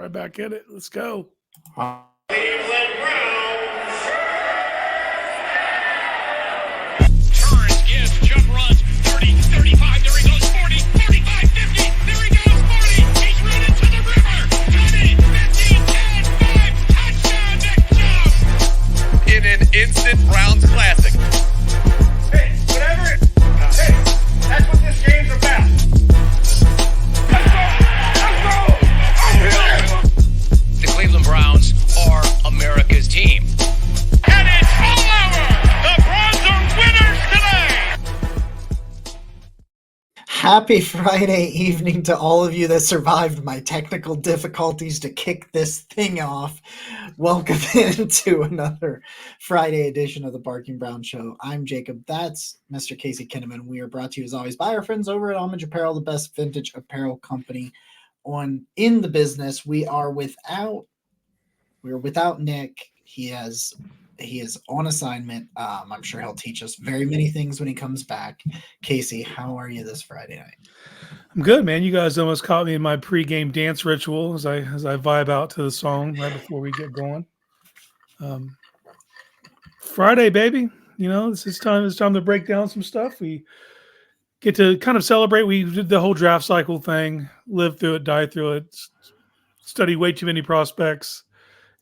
right back at it. Let's go. Cleveland Browns. Turns, gives, jump runs, 30, 35, there he goes, 40, 45, 50, there he goes, 40, he's running to the river, 20, 15, 10, 5, touchdown, Nick Chubb. In an instant Browns classic. Hey, whatever. Hey, that's what this game's about. The Cleveland Browns are America's team. And it's all over! The Browns are winners today! Happy Friday evening to all of you that survived my technical difficulties to kick this thing off. Welcome into another Friday edition of the Barking Brown Show. I'm Jacob. That's Mr. Casey Kinnaman. We are brought to you as always by our friends over at Homage Apparel, the best vintage apparel company in the business. We're without Nick. He is on assignment. I'm sure he'll teach us very many things when he comes back. Casey, how are you this Friday night? I'm good, man. You guys almost caught me in my pregame dance ritual as I vibe out to the song right before we get going. Friday, baby. You know, it's time to break down some stuff. We get to kind of celebrate. We did the whole draft cycle thing, live through it, die through it, study way too many prospects.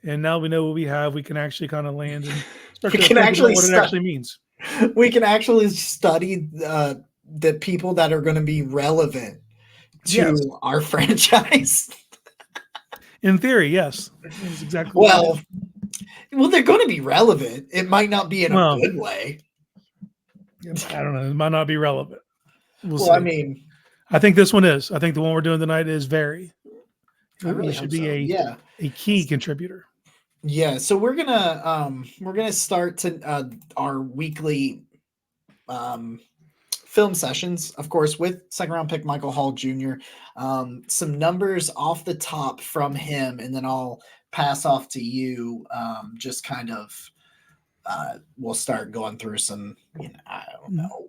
And now we know what we have. We can actually kind of land and start to think about what it actually means. We can actually study the people that are going to be relevant to our franchise. In theory, yes. That's exactly well, they're going to be relevant. It might not be in a good way. I don't know. It might not be relevant. We'll see. I mean, I think this one is. I think the one we're doing tonight is very. It should be a key contributor. Yeah, so we're gonna start to our weekly film sessions, of course, with second round pick Michael Hall Jr. Some numbers off the top from him, and then I'll pass off to you. Just kind of, we'll start going through some, I don't know,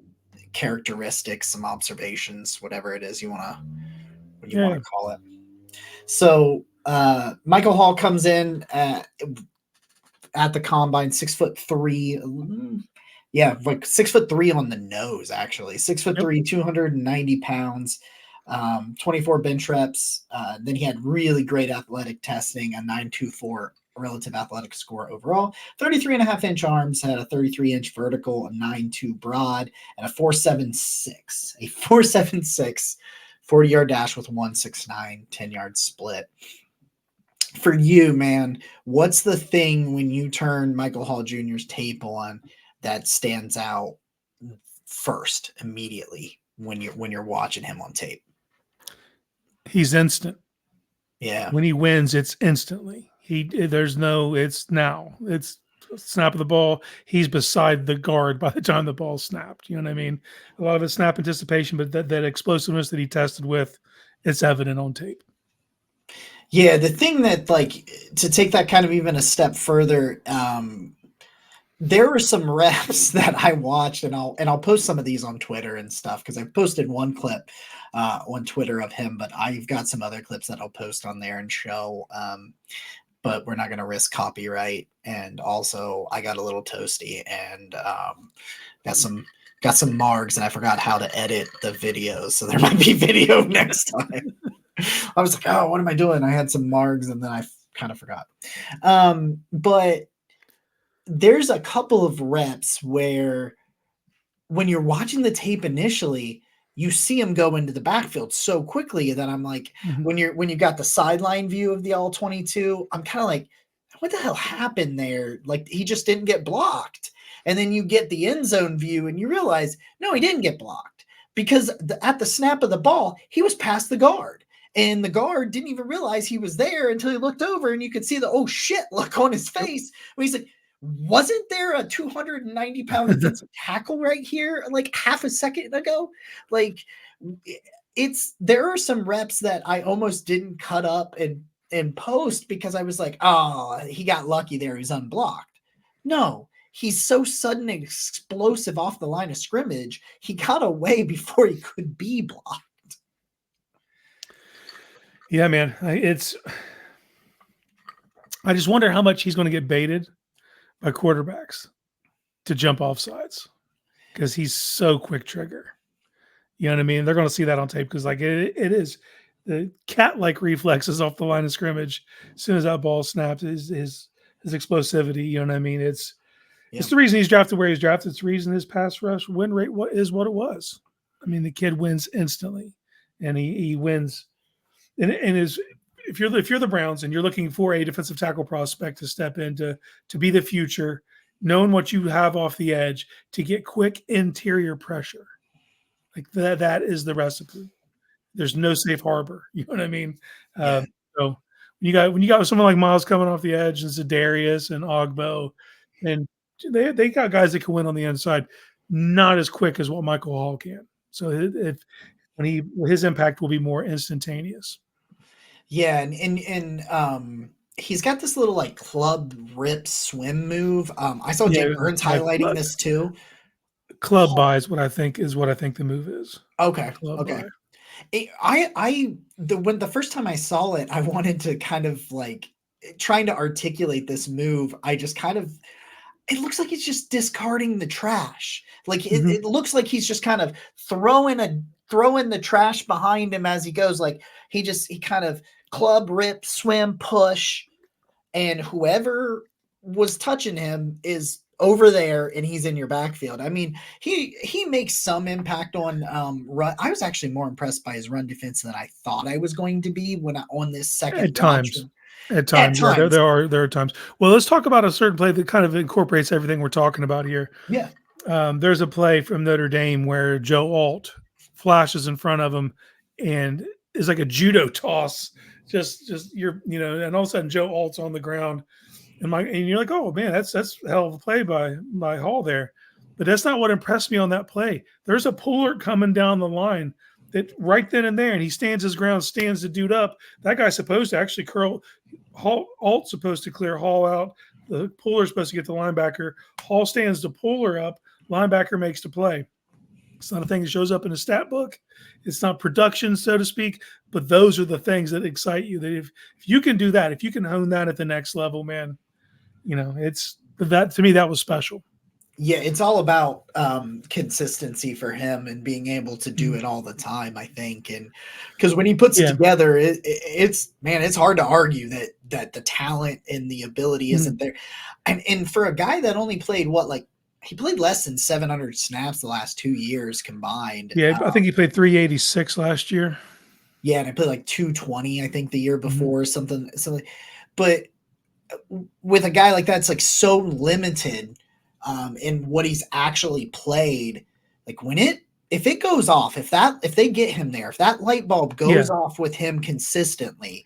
characteristics, some observations, whatever it is you want to call it. So Michael Hall comes in at the combine, 6'3". Yeah, like 6'3" on the nose, actually. 6'3", 290 pounds, 24 bench reps. Then he had really great athletic testing, a 9.24 relative athletic score overall, 33.5-inch arms, had a 33-inch vertical, a 9.2 broad, and a 4.76. A 4.76 40-yard dash with 1.69 10-yard split. For you, man, what's the thing when you turn Michael Hall Jr.'s tape on that stands out first immediately when you're watching him on tape? He's instant. Yeah. When he wins, it's instantly. It's now. It's snap of the ball. He's beside the guard by the time the ball's snapped. You know what I mean? A lot of it's snap anticipation, but that explosiveness that he tested with, it's evident on tape. Yeah, the thing that, like, to take that kind of even a step further, there were some reps that I watched, and I'll post some of these on Twitter and stuff, because I've posted one clip on Twitter of him, but I've got some other clips that I'll post on there and show. But we're not going to risk copyright. And also, I got a little toasty and got some margs, and I forgot how to edit the videos, so there might be video next time. I was like, oh, what am I doing? I had some margs, and then I kind of forgot. But there's a couple of reps where when you're watching the tape initially, you see him go into the backfield so quickly that I'm like, when you got the sideline view of the all-22, I'm kind of like, what the hell happened there? Like, he just didn't get blocked. And then you get the end zone view and you realize, no, he didn't get blocked, because at the snap of the ball, he was past the guard. And the guard didn't even realize he was there until he looked over, and you could see the, oh shit, look on his face. When he's like, wasn't there a 290-pound defensive tackle right here like half a second ago? Like, there are some reps that I almost didn't cut up and post because I was like, oh, he got lucky there. He's unblocked. No, he's so sudden and explosive off the line of scrimmage. He got away before he could be blocked. Yeah, man. It's I just wonder how much he's going to get baited by quarterbacks to jump off sides because he's so quick trigger. You know what I mean? They're going to see that on tape because like it is the cat-like reflexes off the line of scrimmage as soon as that ball snaps, his explosivity. You know what I mean? It's the reason he's drafted where he's drafted. It's the reason his pass rush win rate what it was. I mean, the kid wins instantly, and he wins. And if you're the Browns and you're looking for a defensive tackle prospect to step in to be the future, knowing what you have off the edge to get quick interior pressure, like that is the recipe. There's no safe harbor. You know what I mean? Yeah. So when you got someone like Myles coming off the edge and Za'Darius and Ogbo, and they got guys that can win on the inside, not as quick as what Michael Hall can. So his impact will be more instantaneous. Yeah, and he's got this little like club rip swim move. I saw Jay Burns highlighting this too. Club buy is what I think the move is. Okay. Club Okay. buy. When the first time I saw it, I wanted to kind of like trying to articulate this move. I just kind of, it looks like he's just discarding the trash. Like it looks like he's just kind of throwing the trash behind him as he goes. Like he kind of club, rip, swim, push, and whoever was touching him is over there and he's in your backfield. I mean, he makes some impact on run. I was actually more impressed by his run defense than I thought I was going to be on this second At times. Yeah, there are times. Well, let's talk about a certain play that kind of incorporates everything we're talking about here. Yeah. There's a play from Notre Dame where Joe Alt flashes in front of him and is like a judo toss. Just and all of a sudden Joe Alt's on the ground, and you're like, oh man, that's a hell of a play by Hall there. But that's not what impressed me on that play. There's a puller coming down the line that right then and there, and he stands his ground, stands the dude up. That guy's supposed to actually curl. Alt's supposed to clear Hall out. The puller's supposed to get the linebacker. Hall stands the puller up. Linebacker makes the play. It's not a thing that shows up in a stat book. It's not production, so to speak, but those are the things that excite you. That if you can do that, if you can hone that at the next level, man, it's that to me, that was special. Yeah, it's all about consistency for him and being able to do it all the time, I think. And because when he puts it together, it's hard to argue that the talent and the ability isn't there. And for a guy that only played he played less than 700 snaps the last 2 years combined. Yeah, I think he played 386 last year. Yeah, and I played like 220, I think, the year before, something. But with a guy like that, it's like so limited in what he's actually played. Like if it goes off, if they get him there, if that light bulb goes off with him consistently,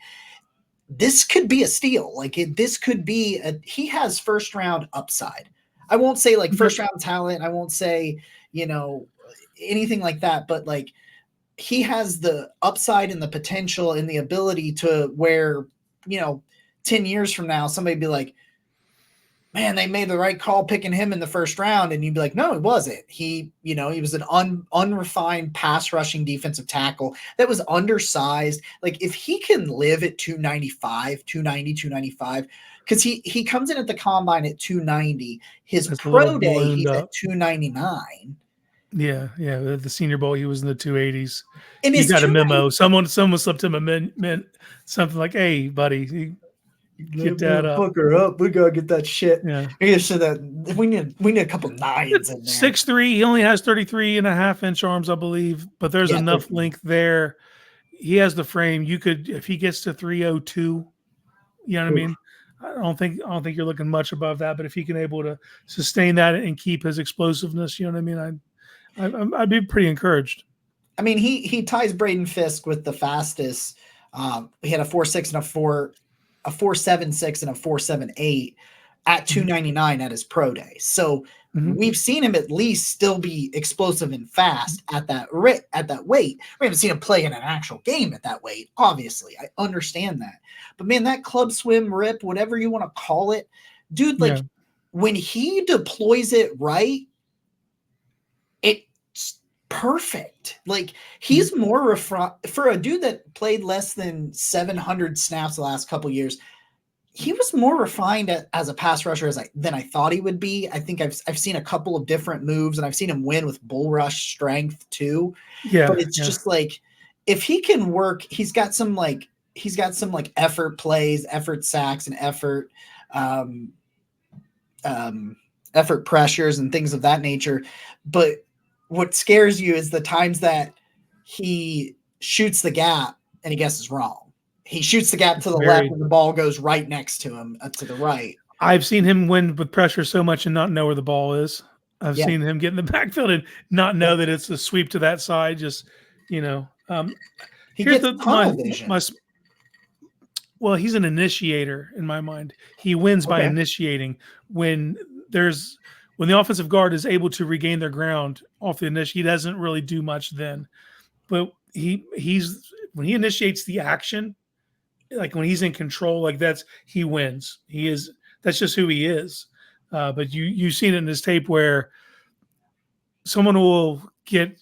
this could be a steal. Like this could be he has first round upside. I won't say like first round talent. I won't say, anything like that, but like he has the upside and the potential and the ability to where, 10 years from now, somebody be like, man, they made the right call picking him in the first round. And you'd be like, no, it wasn't. He was an unrefined pass rushing defensive tackle that was undersized. Like if he can live at 295, because he comes in at the combine at 290. His pro day, he's at 299. Yeah. The Senior Bowl, he was in the 280s. And he got a memo. Someone slipped him meant something like, "Hey, buddy, get that up. Fucker up. We gotta get that shit." Yeah. So that we need a couple nines in there. 6'3". He only has 33.5-inch arms, I believe, but there's enough length there. He has the frame. You could, if he gets to 302, you know what I mean? I don't think you're looking much above that, but if he can able to sustain that and keep his explosiveness, you know what I mean? I'd be pretty encouraged. I mean, he ties Braden Fisk with the fastest. He had a 4.6 and a 4.76 and a 4.78 at 299 at his pro day. So we've seen him at least still be explosive and fast at that weight. We haven't seen him play in an actual game at that weight. Obviously, I understand that. But man, that club swim rip, whatever you want to call it, dude, when he deploys it right, it's perfect. Like he's more for a dude that played less than 700 snaps the last couple years. he was more refined as a pass rusher than I thought he would be. I think I've seen a couple of different moves, and I've seen him win with bull rush strength too. Yeah, But it's yeah. just like, if he can work, he's got some effort plays, effort sacks, and um, effort pressures and things of that nature. But what scares you is the times that he shoots the gap and he guesses wrong. He shoots the gap to the left and the ball goes right next to him to the right. I've seen him win with pressure so much and not know where the ball is. I've Yeah. seen him get in the backfield and not know that it's a sweep to that side. Just, you know, He here's gets tunnel vision. Well, he's an initiator in my mind. He wins by Okay. initiating. When the offensive guard is able to regain their ground off the initiate, he doesn't really do much then. But when he initiates the action, like when he's in control, like he wins. That's just who he is. But you've seen it in his tape where someone will get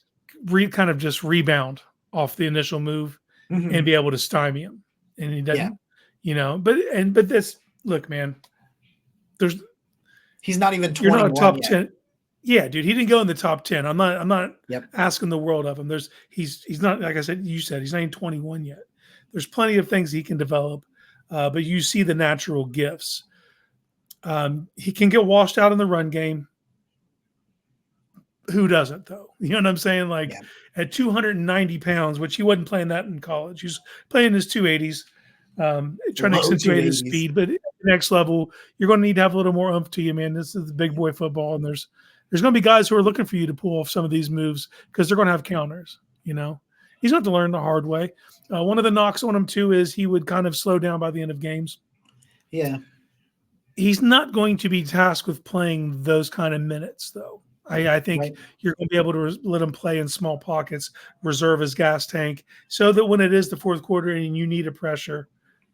kind of just rebound off the initial move Mhm. and be able to stymie him, and he doesn't. But this, look, man, he's not even 21 you're not a top yet. 10. Yeah, dude, he didn't go in the top 10. I'm not Yep. asking the world of him. He's not, like I said, he's not even 21 yet. There's plenty of things he can develop, but you see the natural gifts. He can get washed out in the run game. Who doesn't, though? You know what I'm saying? Like, at 290 pounds, which he wasn't playing that in college. He was playing his 280s, trying to accentuate his speed. But at the next level, you're going to need to have a little more oomph to you, man. This is the big boy football, and there's going to be guys who are looking for you to pull off some of these moves because they're going to have counters, you know? He's going to have to learn the hard way. One of the knocks on him, too, is he would kind of slow down by the end of games. Yeah. He's not going to be tasked with playing those kind of minutes, though. I think you're going to be able to let him play in small pockets, reserve his gas tank, so that when it is the fourth quarter and you need a pressure,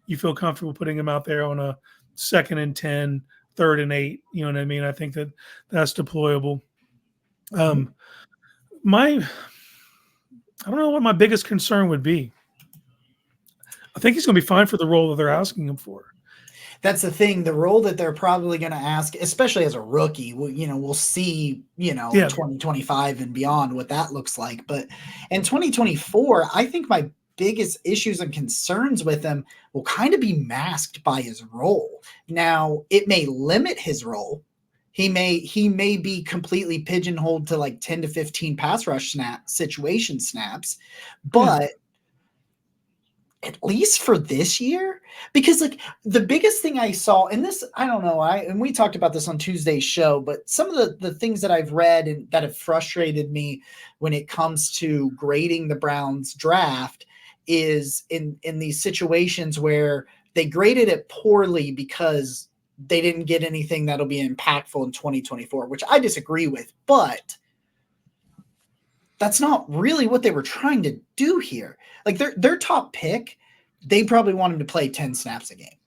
you feel comfortable putting him out there on a 2nd and 10, 3rd and 8. You know what I mean? I think that's deployable. I don't know what my biggest concern would be. I think he's going to be fine for the role that they're asking him for. That's the thing. The role that they're probably going to ask, especially as a rookie, we'll see, 2025 and beyond what that looks like. But in 2024, I think my biggest issues and concerns with him will kind of be masked by his role. Now, it may limit his role. He may be completely pigeonholed to like 10 to 15 pass rush situation snaps, but at least for this year, because like the biggest thing I saw in this, I don't know, and we talked about this on Tuesday's show, but some of the things that I've read and that have frustrated me when it comes to grading the Browns draft is in these situations where they graded it poorly because they didn't get anything that'll be impactful in 2024, which I disagree with, but that's not really what they were trying to do here. Like their top pick, they probably want him to play 10 snaps a game.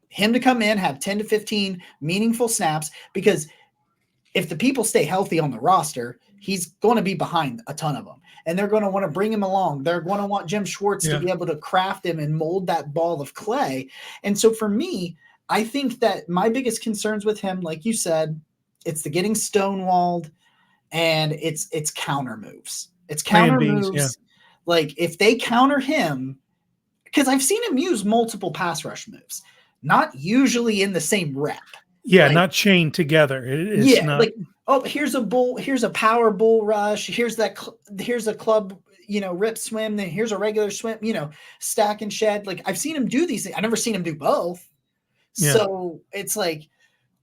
Him to come in, have 10 to 15 meaningful snaps, because if the people stay healthy on the roster, he's going to be behind a ton of them. And they're going to want to bring him along. They're going to want Jim Schwartz to be able to craft him and mold that ball of clay. And so for me, I think that my biggest concerns with him, like you said, it's the getting stonewalled and it's counter moves. It's counter moves. Yeah. Like if they counter him, because I've seen him use multiple pass rush moves, not usually in the same rep. Yeah, not chained together. It's not like, oh, here's a power bull rush. Here's a club, rip swim. Then here's a regular swim, stack and shed. Like I've seen him do these things. I've never seen him do both. Yeah. So it's like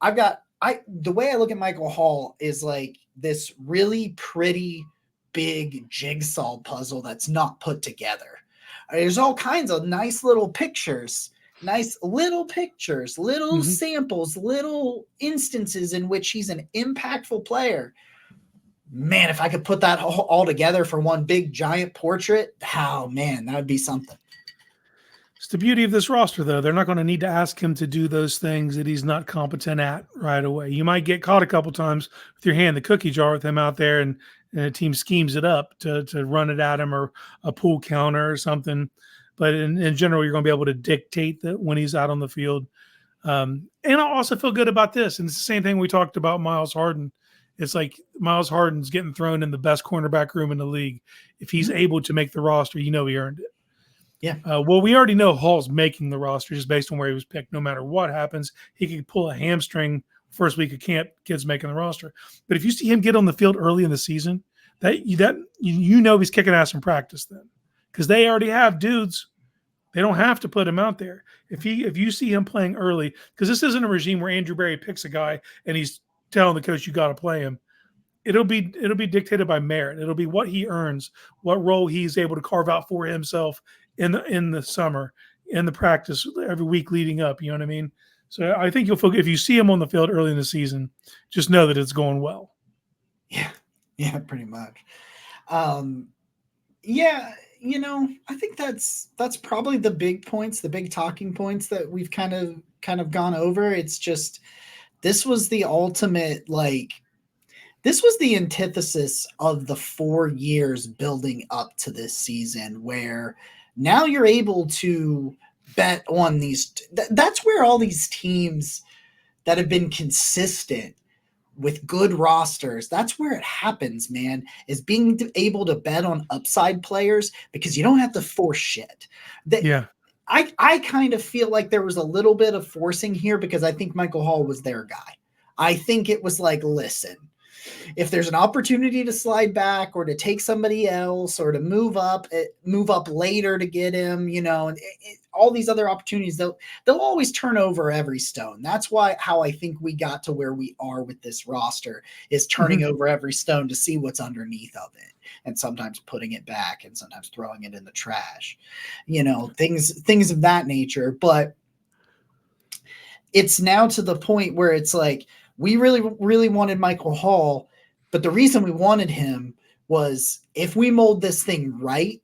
the way I look at Michael Hall is like this really pretty big jigsaw puzzle that's not put together. There's all kinds of nice little pictures, little samples, little instances in which he's an impactful player. Man, if I could put that all together for one big giant portrait, that would be something. It's the beauty of this roster, though. They're not going to need to ask him to do those things that he's not competent at right away. You might get caught a couple times with your hand in the cookie jar with him out there, and a team schemes it up to run it at him or a pull counter or something. but in general, you're going to be able to dictate that when he's out on the field. And I also feel good about this. And it's the same thing we talked about Myles Harden. It's like Myles Harden's getting thrown in the best cornerback room in the league. If he's able to make the roster, he earned it. Yeah. Well, we already know Hall's making the roster just based on where he was picked. No matter what happens, he could pull a hamstring first week of camp. Kid's making the roster. But if you see him get on the field early in the season, he's kicking ass in practice then, because they already have dudes. They don't have to put him out there. If you see him playing early, because this isn't a regime where Andrew Berry picks a guy and he's telling the coach you got to play him. It'll be dictated by merit. It'll be what he earns, what role he's able to carve out for himself in the summer, in the practice every week leading up. You know what I mean? So I think you'll feel if you see him on the field early in the season, just know that it's going well. Yeah, pretty much. Yeah, I think that's probably the big points, the big talking points that we've kind of gone over. It's just this was the ultimate, this was the antithesis of the 4 years building up to this season, where now you're able to bet on these. That's where all these teams that have been consistent with good rosters, that's where it happens, man, is being able to bet on upside players, because you don't have to force shit. I kind of feel like there was a little bit of forcing here, because I think Michael Hall was their guy. I think it was like, listen, if there's an opportunity to slide back or to take somebody else or to move up later to get him, and all these other opportunities, they'll always turn over every stone. That's how I think we got to where we are with this roster, is turning over every stone to see what's underneath of it, and sometimes putting it back and sometimes throwing it in the trash, things of that nature. But it's now to the point where it's like, we really, really wanted Michael Hall, but the reason we wanted him was, if we mold this thing right,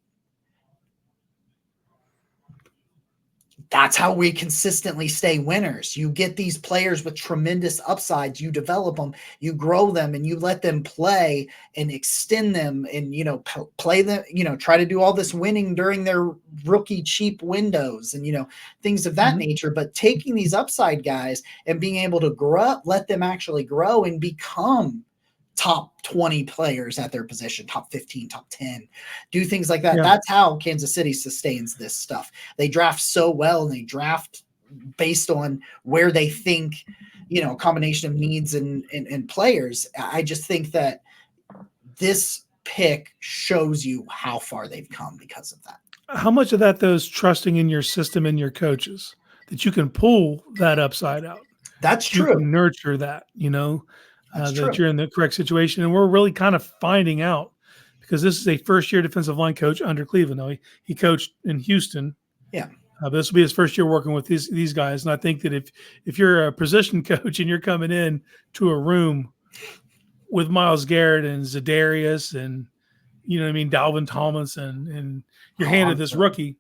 that's how we consistently stay winners. You get these players with tremendous upsides, you develop them, you grow them, and you let them play and extend them, and, play them, try to do all this winning during their rookie cheap windows and, things of that nature. But taking these upside guys and being able to grow up, let them actually grow and become top 20 players at their position, top 15, top 10, do things like that. Yeah. That's how Kansas City sustains this stuff. They draft so well, and they draft based on where they think, a combination of needs and players. I just think that this pick shows you how far they've come because of that. How much of that, though, is trusting in your system and your coaches, that you can pull that upside out? That's true. You can nurture that, that you're in the correct situation. And we're really kind of finding out, because this is a first-year defensive line coach under Cleveland. Now, he coached in Houston. Yeah. But this will be his first year working with these guys. And I think that if you're a position coach and you're coming in to a room with Myles Garrett and Za'Darius and, Dalvin Tomlinson, and you're handed this rookie,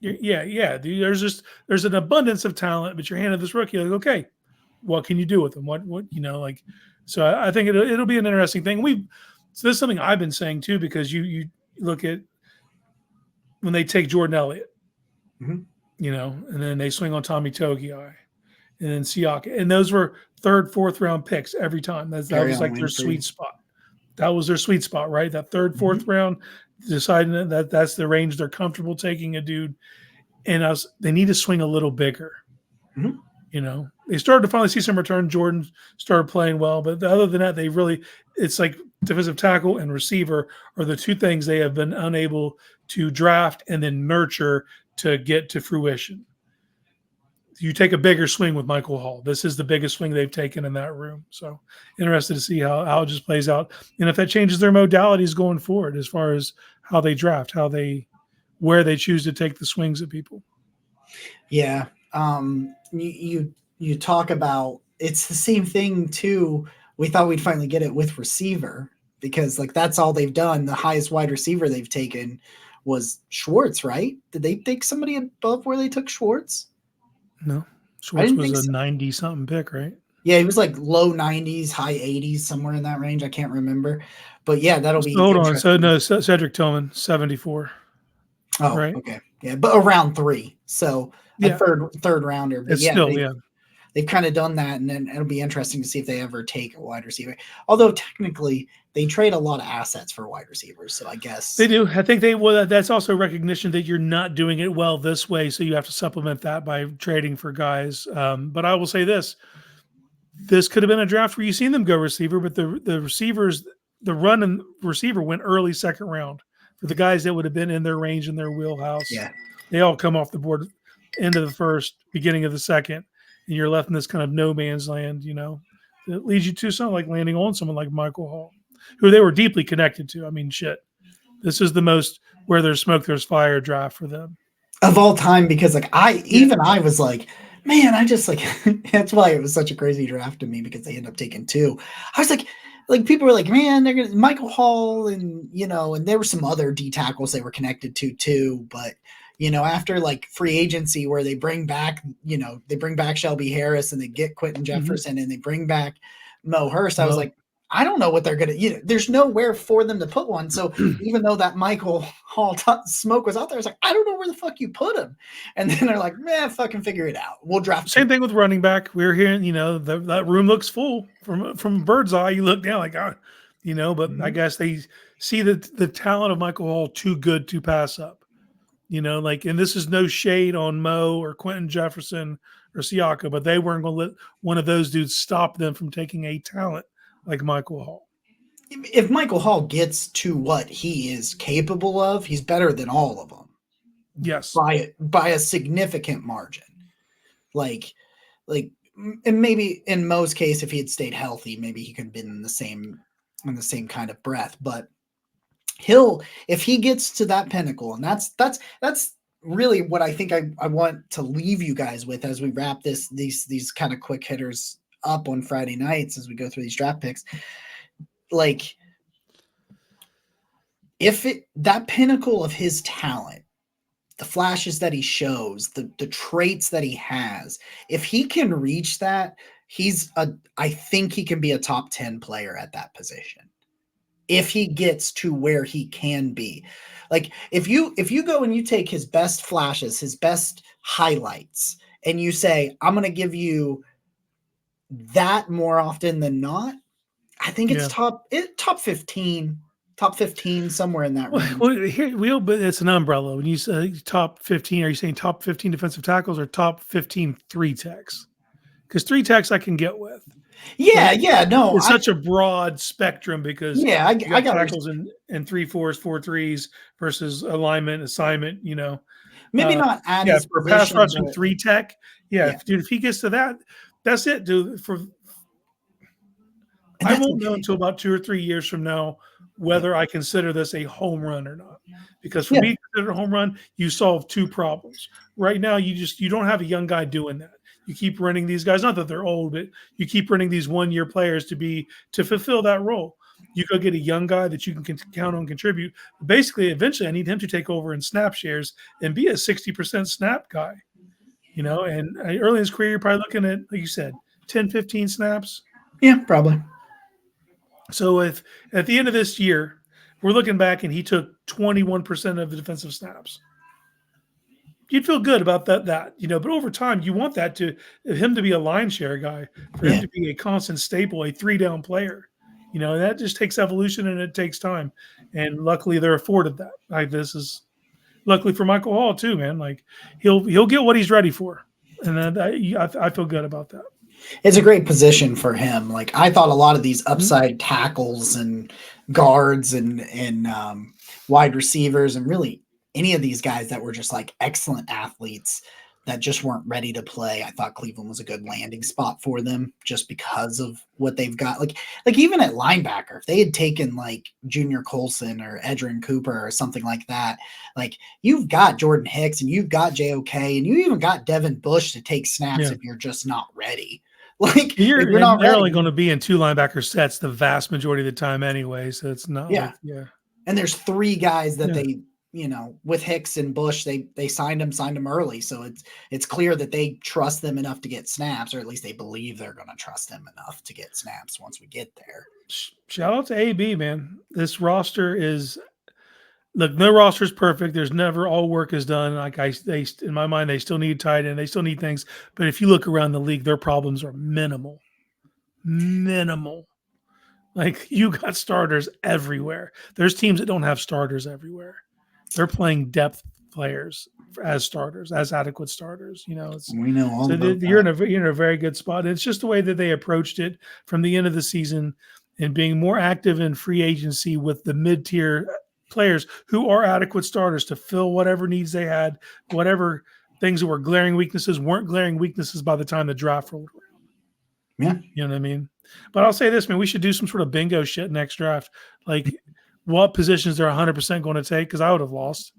dude, there's an abundance of talent, but you're handed this rookie, like, okay, what can you do with him? So I think it'll be an interesting thing. So this is something I've been saying too, because you look at when they take Jordan Elliott, and then they swing on Tommy Togiai, and then Siaka, and those were 3rd, 4th round picks every time. That was like their sweet spot. That was their sweet spot, right? That 3rd, 4th round, deciding that that's the range they're comfortable taking a dude, and they need to swing a little bigger. They started to finally see some return. Jordan started playing well, but other than that, it's like defensive tackle and receiver are the two things they have been unable to draft and then nurture to get to fruition. You take a bigger swing with Michael Hall. This is the biggest swing they've taken in that room. So interested to see how it just plays out, and if that changes their modalities going forward as far as how they draft, where they choose to take the swings at people. Yeah. You talk about, it's the same thing too. We thought we'd finally get it with receiver, because that's all they've done. The highest wide receiver they've taken was Schwartz, right? Did they take somebody above where they took Schwartz? No, Schwartz was a 90-something pick, right? Yeah, he was like low 90s, high 80s, somewhere in that range. I can't remember. But yeah, that'll be Hold on. So no, Cedric Tillman, 74. Oh, right? okay. Yeah, but around 3. So a Yeah, third rounder. But it's yeah, still yeah. they've kind of done that, and then it'll be interesting to see if they ever take a wide receiver. Although technically they trade a lot of assets for wide receivers, so I They guess do. I think they well. That's also recognition that you're not doing it well this way, so you have to supplement that by trading for guys. But I will say this: this could have been a draft where you seen them go receiver, but the receivers, the run and receiver went early second round for the guys that would have been in their range in their wheelhouse. yeah. They all come off the board end of the first, beginning of the second, and you're left in this kind of no man's land. That leads you to something like landing on someone like Michael Hall, who they were deeply connected to. I mean, shit. This is the most where there's smoke, there's fire draft for them. Of all time, because like I was like, man, I just like that's why it was such a crazy draft to me, because they end up taking 2. I was like people were like, man, they're gonna Michael Hall, and and there were some other D tackles they were connected to too, but after like free agency where they bring back Shelby Harris and they get Quentin Jefferson and they bring back Mo Hurst, I was like, I don't know what they're gonna. There's nowhere for them to put one. So even though that Michael Hall smoke was out there, I was like, I don't know where the fuck you put him. And then they're like, man, fucking figure it out. We'll draft. Same thing with running back. We're hearing, that room looks full from bird's eye. You look down like, but I guess they see the talent of Michael Hall too good to pass up. And this is no shade on Mo or Quentin Jefferson or Siaka, but they weren't going to let one of those dudes stop them from taking a talent like Michael Hall. If Michael Hall gets to what he is capable of, he's better than all of them. Yes, by a significant margin. Like, and maybe in Mo's case, if he had stayed healthy, maybe he could have been in the same kind of breath. But if he gets to that pinnacle, and that's really what I think I want to leave you guys with as we wrap these kind of quick hitters up on Friday nights as we go through these draft picks. Like, if that pinnacle of his talent, the flashes that he shows, the traits that he has, if he can reach that, I think he can be a top 10 player at that position. If he gets to where he can be. Like, if you go and you take his best flashes, his best highlights, and you say, I'm going to give you that more often than not, I think it's top 15, somewhere in that range. Well, but it's an umbrella. When you say top 15, are you saying top 15 defensive tackles or top 15 3 techs? Because 3 techs I can get with. No, it's such a broad spectrum, because I got tackles in 3-4s, 4-3s versus alignment, assignment. Maybe not at for pass rushing 3 tech. Dude, if he gets to that, that's it, dude. I won't know until about 2 or 3 years from now whether I consider this a home run or not. Because for me to consider a home run, you solve 2 problems. Right now, you don't have a young guy doing that. You keep running these guys, not that they're old, but you keep running these 1-year players to fulfill that role. You go get a young guy that you can count on contribute. Basically, eventually, I need him to take over in snap shares and be a 60% snap guy. And early in his career, you're probably looking at, like you said, 10, 15 snaps. Yeah, probably. So if at the end of this year, we're looking back and he took 21% of the defensive snaps, you'd feel good about that, but over time you want him to be a line share guy, for him to be a constant staple, a 3-down player, that just takes evolution and it takes time. And luckily they're afforded that. Like, this is luckily for Michael Hall too, man. Like, he'll get what he's ready for. And I feel good about that. It's a great position for him. Like, I thought a lot of these upside tackles and guards and wide receivers, and really any of these guys that were just like excellent athletes that just weren't ready to play, I thought Cleveland was a good landing spot for them just because of what they've got. Like even at linebacker, if they had taken like Junior Colson or Edrin Cooper or something like that, like, you've got Jordan Hicks and you've got JOK and you even got Devin Bush to take snaps if you're just not ready. Like, you're not ready. Only going to be in 2 linebacker sets the vast majority of the time anyway, so it's not. And there's 3 guys that they, with Hicks and Bush, they signed them early, so it's clear that they trust them enough to get snaps, or at least they believe they're going to trust them enough to get snaps once we get there. Shout out to AB, man. This roster is look, no roster is perfect. There's never all work is done. Like they in my mind, they still need tight end. They still need things. But if you look around the league, their problems are minimal. Minimal. Like you got starters everywhere. There's teams that don't have starters everywhere. They're playing depth players as starters, as adequate starters. We know all so about you're that. in a very good spot. And it's just the way that they approached it from the end of the season and being more active in free agency with the mid-tier players who are adequate starters to fill whatever needs they had, whatever things that were glaring weaknesses weren't glaring weaknesses by the time the draft rolled around. Yeah. You know what I mean? But I'll say this, man, we should do some sort of bingo shit next draft. Like what positions they're 100% going to take, because I would have lost.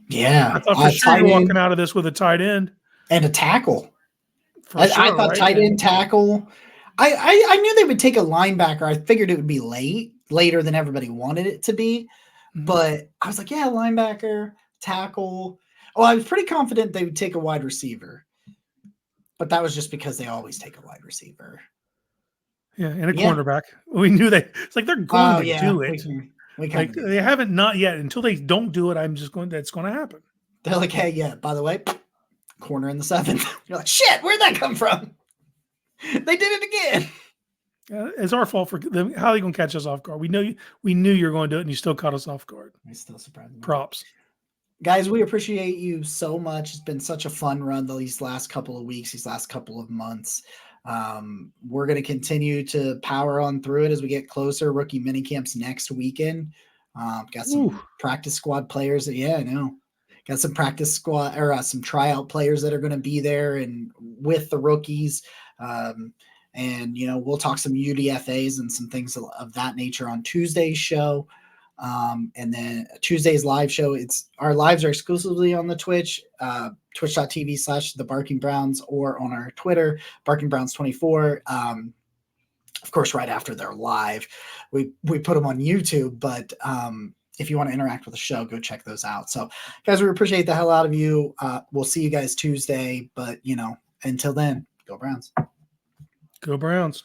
Yeah. I thought for sure you're walking out of this with a tight end. And a tackle. I thought right? tight end, tackle. I knew they would take a linebacker. I figured it would be later than everybody wanted it to be. Mhm. But I was like, yeah, linebacker, tackle. Oh, I was pretty confident they would take a wide receiver. But that was just because they always take a wide receiver. Yeah, and a cornerback. We knew it's like they're going to do it. We like they haven't not yet. Until they don't do it, that's going to happen. They're like, hey, yeah, by the way, corner in the 7th. You're like, shit, where'd that come from? They did it again. It's our fault for them. How are they going to catch us off guard? We knew you were going to do it, and you still caught us off guard. I still surprised me. Props. Guys, we appreciate you so much. It's been such a fun run these last couple of weeks, these last couple of months. We're going to continue to power on through it as we get closer. Rookie mini camps next weekend. Got some practice squad players. I know. Got some practice squad or some tryout players that are going to be there and with the rookies. And we'll talk some UDFAs and some things of that nature on Tuesday's show. And then Tuesday's live show, our lives are exclusively on the Twitch, twitch.tv/the Barking Browns, or on our Twitter, Barking Browns 24. Of course, right after they're live, we put them on YouTube, but, if you want to interact with the show, go check those out. So guys, we appreciate the hell out of you. We'll see you guys Tuesday, but until then, go Browns. Go Browns.